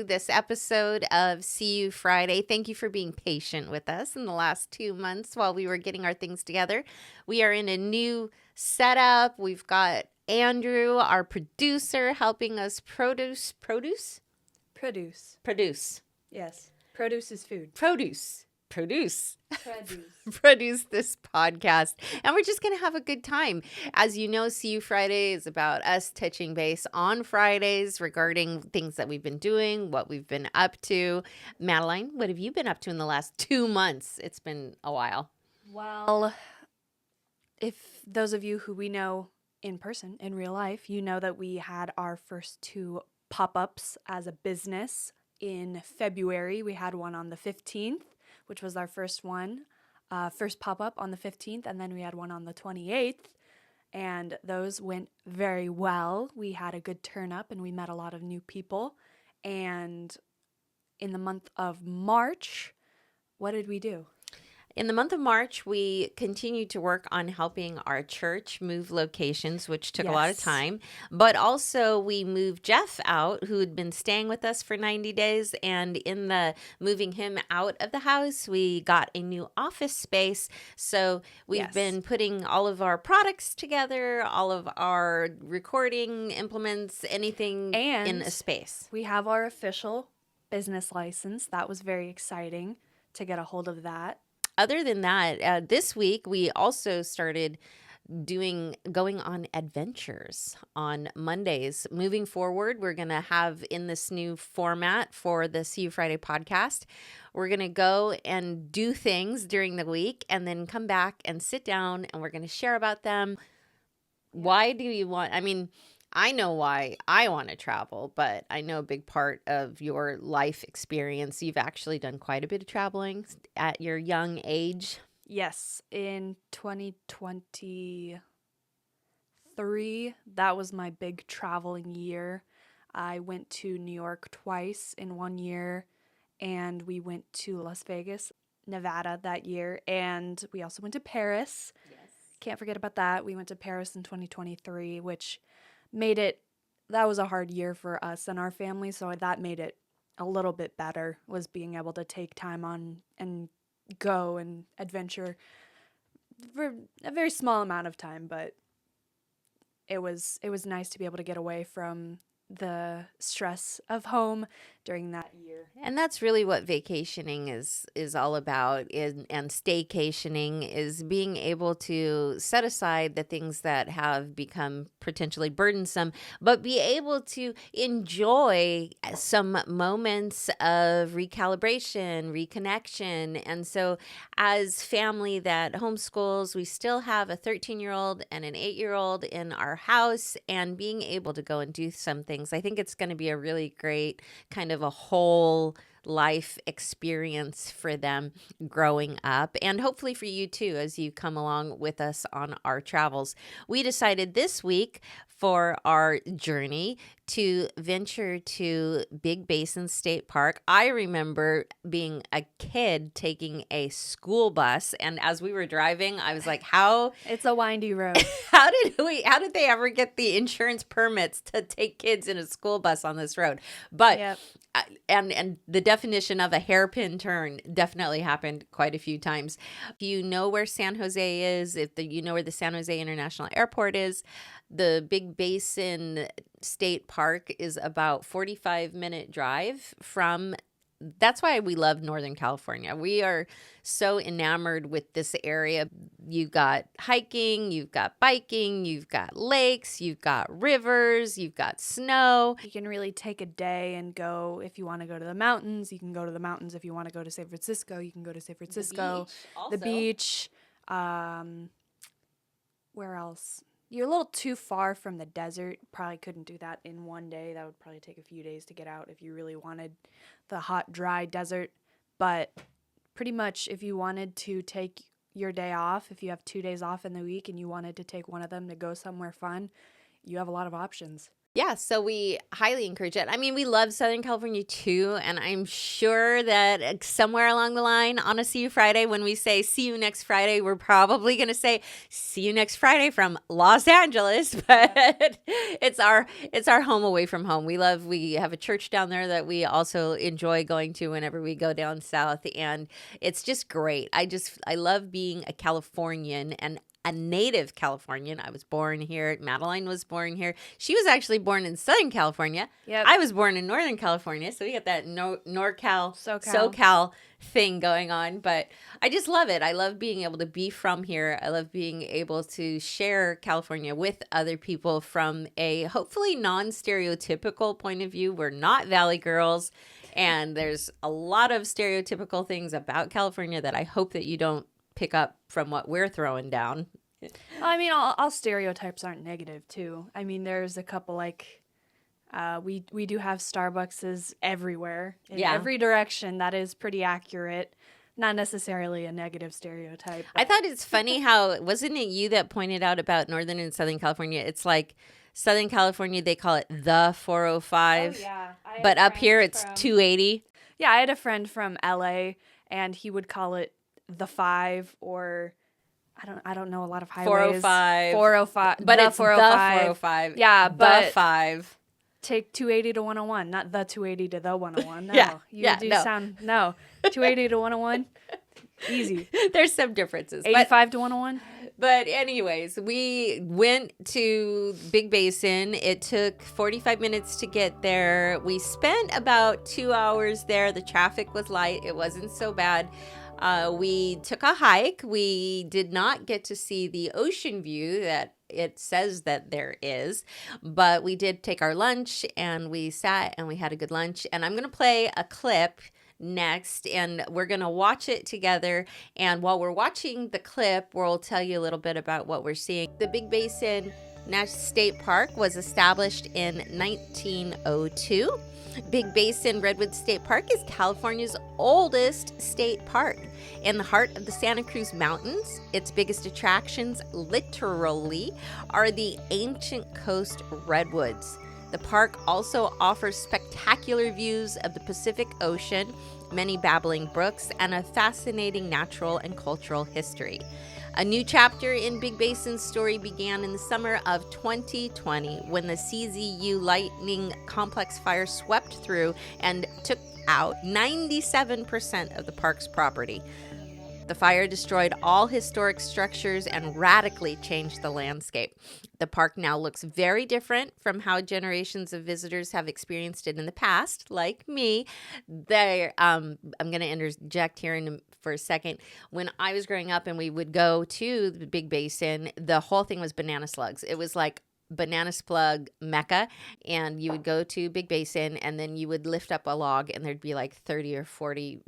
this episode of See You Friday. Thank you for being patient with us in the last 2 months while we were getting our things together. We are in a new setup. We've got Andrew, our producer, helping us produce. Yes. Produce is food. Produce this podcast, and we're just gonna have a good time. As you know, See You Friday is about us touching base on Fridays regarding things that we've been doing, what we've been up to. Madeline, what have you been up to in the last 2 months? It's been a while. Well, if those of you who we know in person, in real life, you know that we had our first 2 pop-ups as a business in February. We had one on the 15th, which was our first one, first pop-up on the 15th, and then we had one on the 28th, and those went very well. We had a good turn-up, and we met a lot of new people, and in the month of March, what did we do? In the month of March, we continued to work on helping our church move locations, which took a lot of time. But also, we moved Jeff out, who had been staying with us for 90 days. And in the moving him out of the house, we got a new office space. So we've been putting all of our products together, all of our recording implements, anything in a space. We have our official business license. That was very exciting to get a hold of that. Other than that, this week we also started going on adventures on Mondays. Moving forward, we're going to have in this new format for the See You Friday podcast, we're going to go and do things during the week and then come back and sit down and we're going to share about them. Why do you want, I know why I want to travel, but I know a big part of your life experience, you've actually done quite a bit of traveling at your young age. Yes, in 2023, that was my big traveling year. I went to New York twice in 1 year, and we went to Las Vegas, Nevada that year, and we also went to Paris. Yes. Can't forget about that. We went to Paris in 2023, which that was a hard year for us and our family, so that made it a little bit better, was being able to take time on and go and adventure for a very small amount of time, but it was nice to be able to get away from the stress of home during that year. And that's really what vacationing is all about, and staycationing is being able to set aside the things that have become potentially burdensome, but be able to enjoy some moments of recalibration, reconnection. And so as family that homeschools, we still have a 13-year-old and an 8-year-old in our house, and being able to go and do some things. I think it's going to be a really great kind of a whole life experience for them growing up, and hopefully for you too as you come along with us on our travels. We decided this week for our journey to venture to Big Basin State Park. I remember being a kid taking a school bus, and as we were driving, I was like, it's a windy road. How did they ever get the insurance permits to take kids in a school bus on this road? But and the definition of a hairpin turn definitely happened quite a few times. If you know where San Jose is, you know where the San Jose International Airport is, the Big Basin State Park is about 45-minute drive from. That's why we love Northern California. We are so enamored with this area. You've got hiking, you've got biking, you've got lakes, you've got rivers, you've got snow. You can really take a day and go. If you want to go to the mountains, you can go to the mountains. If you want to go to San Francisco, you can go to San Francisco. The beach. Where else? You're a little too far from the desert. Probably couldn't do that in one day. That would probably take a few days to get out if you really wanted the hot, dry desert. But pretty much if you wanted to take your day off, if you have 2 days off in the week and you wanted to take one of them to go somewhere fun, you have a lot of options. Yeah, so we highly encourage it. I mean, we love Southern California too, and I'm sure that somewhere along the line on a See You Friday, when we say see you next Friday, we're probably going to say see you next Friday from Los Angeles, but it's our home away from home. We have a church down there that we also enjoy going to whenever we go down south, and it's just great. I love being a Californian and a native Californian. I was born here. Madeline was born here. She was actually born in Southern California. Yep. I was born in Northern California. So we got that NorCal, SoCal thing going on. But I just love it. I love being able to be from here. I love being able to share California with other people from a hopefully non-stereotypical point of view. We're not Valley girls. And there's a lot of stereotypical things about California that I hope that you don't pick up from what we're throwing down. I mean, all stereotypes aren't negative too. I mean, there's a couple like we do have Starbuckses everywhere in every direction. That is pretty accurate. Not necessarily a negative stereotype. I thought it's funny how, wasn't it you that pointed out about Northern and Southern California? It's like Southern California, they call it the 405. Oh, yeah. But up here it's 280. Yeah, I had a friend from LA and he would call it the 5 or I don't know a lot of highways. 405. But it's 405. the 405. Yeah, but the 5. Take 280 to 101, not the 280 to the 101. No. No. 280 to 101. Easy. There's some differences. 85 to 101. But anyways, we went to Big Basin. It took 45 minutes to get there. We spent about 2 hours there. The traffic was light. It wasn't so bad. We took a hike. We did not get to see the ocean view that it says that there is, but we did take our lunch and we sat and we had a good lunch. And I'm going to play a clip next and we're going to watch it together. And while we're watching the clip, we'll tell you a little bit about what we're seeing. The Big Basin State Park was established in 1902. Big Basin Redwood State Park is California's oldest state park. In the heart of the Santa Cruz Mountains, its biggest attractions, literally, are the ancient coast redwoods. The park also offers spectacular views of the Pacific Ocean, many babbling brooks, and a fascinating natural and cultural history. A new chapter in Big Basin's story began in the summer of 2020 when the CZU lightning complex fire swept through and took out 97% of the park's property. The fire destroyed all historic structures and radically changed the landscape. The park now looks very different from how generations of visitors have experienced it in the past, like me. I'm going to interject here for a second. When I was growing up and we would go to the Big Basin, the whole thing was banana slugs. It was like banana slug mecca, and you would go to Big Basin and then you would lift up a log and there'd be like 30 or 40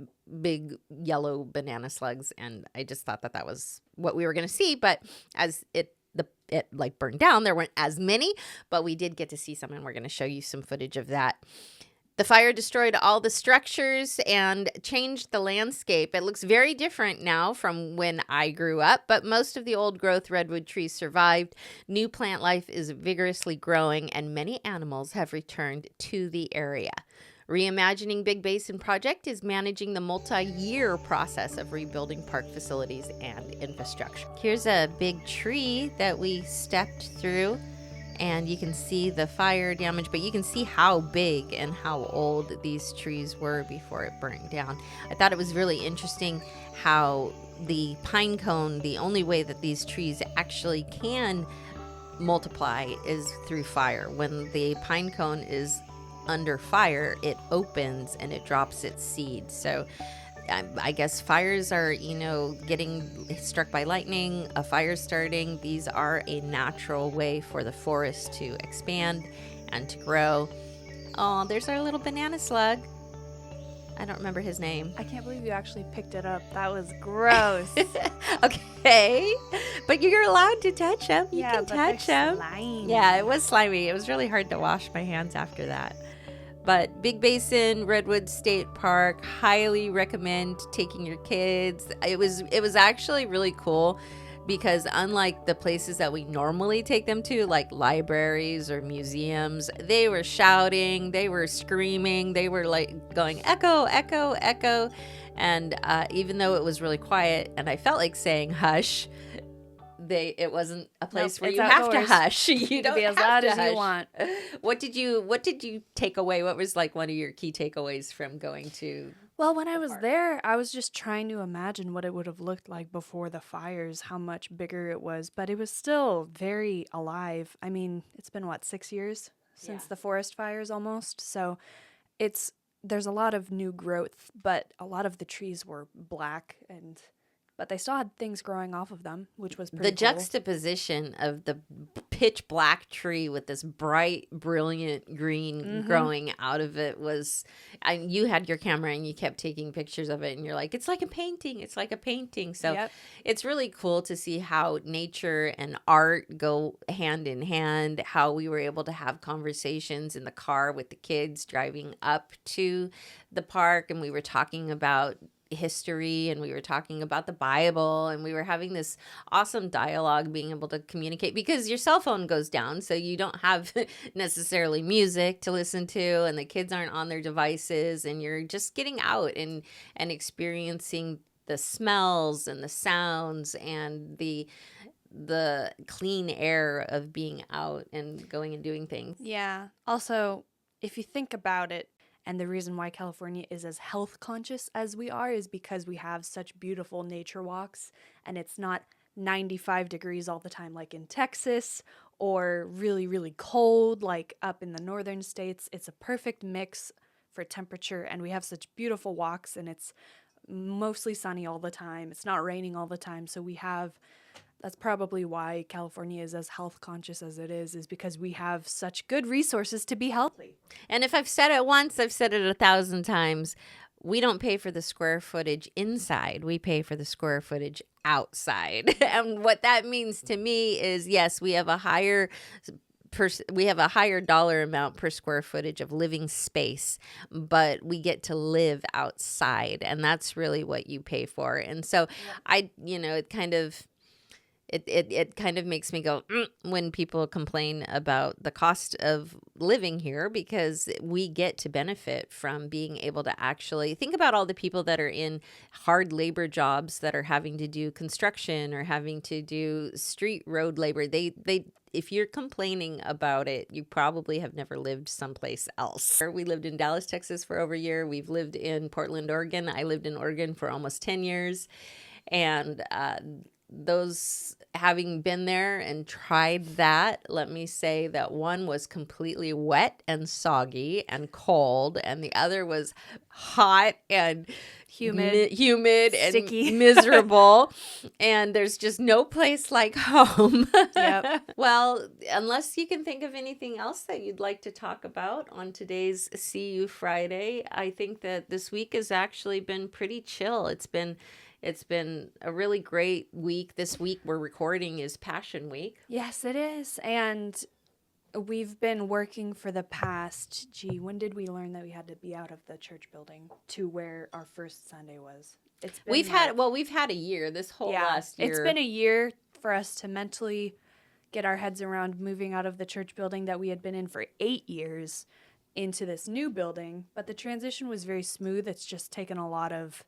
big yellow banana slugs, and I just thought that was what we were going to see. But as it like burned down, there weren't as many, but we did get to see some, and we're going to show you some footage of that. The fire destroyed all the structures and changed the landscape. It looks very different now from when I grew up, but most of the old growth redwood trees survived. New plant life is vigorously growing, and many animals have returned to the area. Reimagining Big Basin Project is managing the multi-year process of rebuilding park facilities and infrastructure. Here's a big tree that we stepped through, and you can see the fire damage, but you can see how big and how old these trees were before it burned down. I thought it was really interesting how the pine cone, the only way that these trees actually can multiply is through fire. When the pine cone is under fire, it opens and it drops its seed. So I guess fires are, getting struck by lightning, a fire starting. These are a natural way for the forest to expand and to grow. Oh, there's our little banana slug. I don't remember his name. I can't believe you actually picked it up. That was gross. Okay. But you're allowed to touch him. You can touch him. Slimy. Yeah, it was slimy. It was really hard to wash my hands after that. But Big Basin Redwood State Park, highly recommend taking your kids. It was actually really cool because unlike the places that we normally take them to, like libraries or museums, they were shouting, they were screaming, they were like going echo, echo, echo. And even though it was really quiet and I felt like saying hush, it wasn't a Nope, place where it's you have to outdoors. hush. You can don't be as have loud to as you hush. want. What did you take away? What was like one of your key takeaways from going to Well, when I the was park? there, I was just trying to imagine what it would have looked like before the fires, how much bigger it was, but it was still very alive. I mean, it's been what, 6 years since Yeah. the forest fires almost. So, it's there's a lot of new growth, but a lot of the trees were black but they still had things growing off of them, which was The pretty cool. juxtaposition of the pitch black tree with this bright, brilliant green growing out of it was, you had your camera and you kept taking pictures of it and you're like, it's like a painting. It's like a painting. So Yep. it's really cool to see how nature and art go hand in hand, how we were able to have conversations in the car with the kids driving up to the park. And we were talking about history and we were talking about the Bible and we were having this awesome dialogue, being able to communicate because your cell phone goes down, so you don't have necessarily music to listen to and the kids aren't on their devices and you're just getting out and experiencing the smells and the sounds and the clean air of being out and going and doing things. Yeah. Also, if you think about it, and the reason why California is as health conscious as we are is because we have such beautiful nature walks and it's not 95 degrees all the time like in Texas or really, really cold like up in the northern states. It's a perfect mix for temperature and we have such beautiful walks and it's mostly sunny all the time. It's not raining all the time. So that's probably why California is as health conscious as it is because we have such good resources to be healthy. And if I've said it once, I've said it 1,000 times. We don't pay for the square footage inside. We pay for the square footage outside. And what that means to me is, yes, we have a higher dollar amount per square footage of living space, but we get to live outside, and that's really what you pay for. And so it kind of makes me go when people complain about the cost of living here, because we get to benefit from being able to actually think about all the people that are in hard labor jobs that are having to do construction or having to do street road labor. They if you're complaining about it, you probably have never lived someplace else. We lived in Dallas, Texas for over a year. We've lived in Portland, Oregon. I lived in Oregon for almost 10 years. And those having been there and tried that, let me say that one was completely wet and soggy and cold, and the other was hot and humid and sticky, miserable. And there's just no place like home. Yep. Well, unless you can think of anything else that you'd like to talk about on today's See You Friday, I think that this week has actually been pretty chill. It's been a really great week. This week we're recording is Passion Week. Yes, it is. And we've been working for the past, when did we learn that we had to be out of the church building to where our first Sunday was? We've had a year, this whole last year. It's been a year for us to mentally get our heads around moving out of the church building that we had been in for 8 years into this new building. But the transition was very smooth. It's just taken a lot of...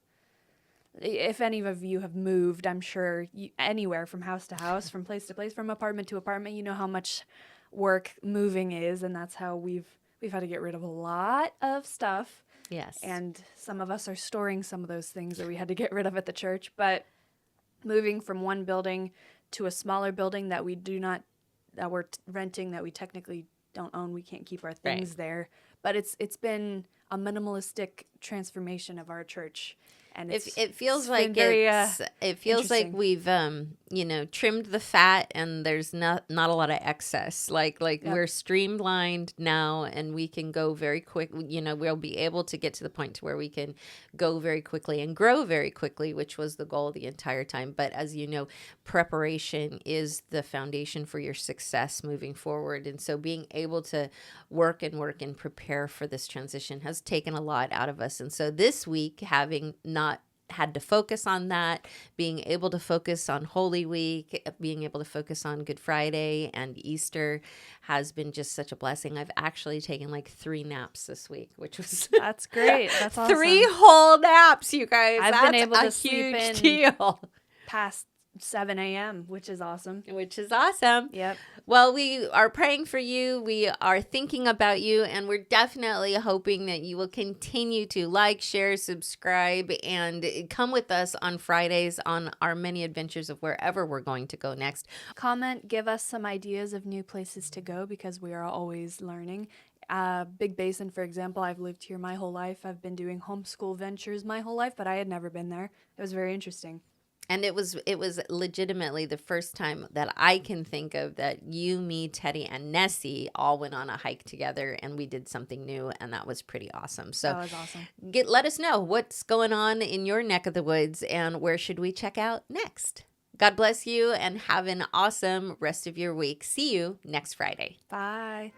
If any of you have moved, I'm sure anywhere from house to house, from place to place, from apartment to apartment, you know how much work moving is, and that's how we've had to get rid of a lot of stuff. Yes. And some of us are storing some of those things that we had to get rid of at the church, but moving from one building to a smaller building that we're renting, that we technically don't own, we can't keep our things there. But it's been a minimalistic transformation of our church. And it feels like we've trimmed the fat and there's not a lot of excess. Like yep. We're streamlined now and we can go very quick. We'll be able to get to the point to where we can go very quickly and grow very quickly, which was the goal the entire time. But as you know, preparation is the foundation for your success moving forward. And so being able to work and prepare for this transition has taken a lot out of us. And so this week, having not had to focus on that, being able to focus on Holy Week, being able to focus on Good Friday and Easter has been just such a blessing. I've actually taken like 3 naps this week, which was That's great. That's awesome. 3 whole naps, you guys. I've That's been able a to sleep huge in deal. past 7 a.m., which is awesome. Which is awesome. Yep. Well, we are praying for you. We are thinking about you, and we're definitely hoping that you will continue to like, share, subscribe, and come with us on Fridays on our many adventures of wherever we're going to go next. Comment, give us some ideas of new places to go because we are always learning. Big Basin, for example, I've lived here my whole life. I've been doing homeschool ventures my whole life, but I had never been there. It was very interesting. And it was legitimately the first time that I can think of that you, me, Teddy, and Nessie all went on a hike together and we did something new, and that was pretty awesome. So That was awesome. let us know what's going on in your neck of the woods and where should we check out next. God bless you and have an awesome rest of your week. See you next Friday. Bye.